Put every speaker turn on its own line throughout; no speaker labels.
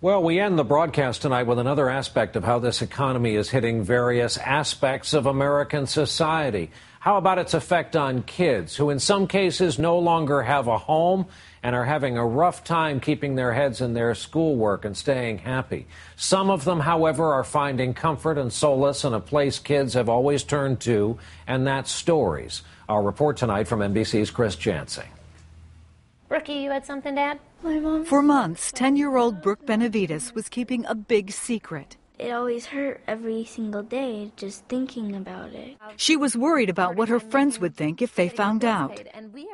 Well, we end the broadcast tonight with another aspect of how this economy is hitting various aspects of American society. How about its effect on kids who in some cases no longer have a home and are having a rough time keeping their heads in their schoolwork and staying happy? Some of them, however, are finding comfort and solace in a place kids have always turned to, and that's stories. Our report tonight from NBC's Chris Jansing.
Brookie, you had something, Dad?
For months, 10-year-old Brooke Benavides was keeping a big secret.
It always hurt every single day just thinking about it.
She was worried about what her friends would think if they found out.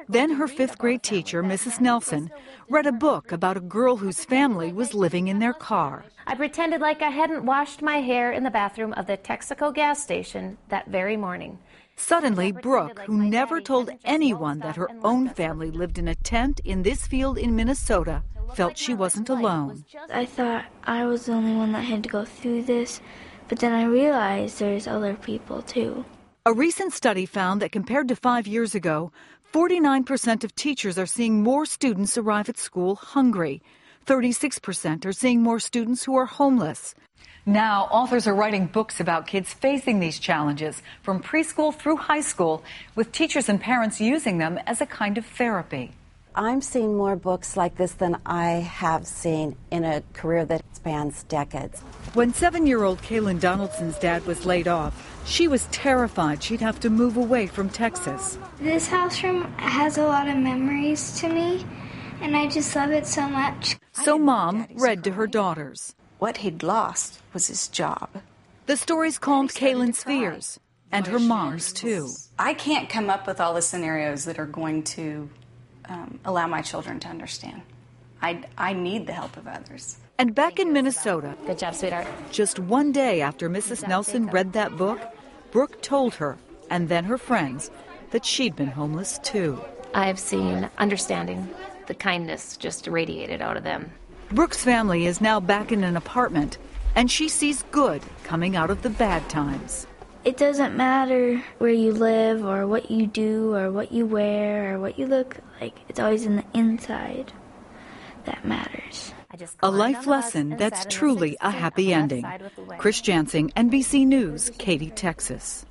Then her fifth-grade teacher, Mrs. Nelson, read a book about a girl whose family was living in their car.
I pretended like I hadn't washed my hair in the bathroom of the Texaco gas station that very morning.
Suddenly, Brooke, who never told anyone that her own family lived in a tent in this field in Minnesota, felt she wasn't alone.
I thought I was the only one that had to go through this, but then I realized there's other people too.
A recent study found that compared to 5 years ago, 49% of teachers are seeing more students arrive at school hungry. 36% are seeing more students who are homeless. Now, authors are writing books about kids facing these challenges from preschool through high school, with teachers and parents using them as a kind of therapy.
I'm seeing more books like this than I have seen in a career that spans decades.
When 7-year-old Kaylin Donaldson's dad was laid off, she was terrified she'd have to move away from Texas.
This house room has a lot of memories to me, and I just love it so much.
So Mom read to her daughters.
What he'd lost was his job.
The stories calmed Kaylin's fears, and her mom's too.
I can't come up with all the scenarios that are going to allow my children to understand. I need the help of others.
And back in Minnesota,
Good job, sweetheart.
just one day after Mrs. Nelson read that book, Brooke told her, and then her friends, that she'd been homeless too.
I've seen understanding, the kindness just radiated out of them.
Brooke's family is now back in an apartment, and she sees good coming out of the bad times.
It doesn't matter where you live or what you do or what you wear or what you look like. It's always in the inside that matters.
A life lesson that's truly a happy ending. Chris Jansing, NBC News, Katy, Texas.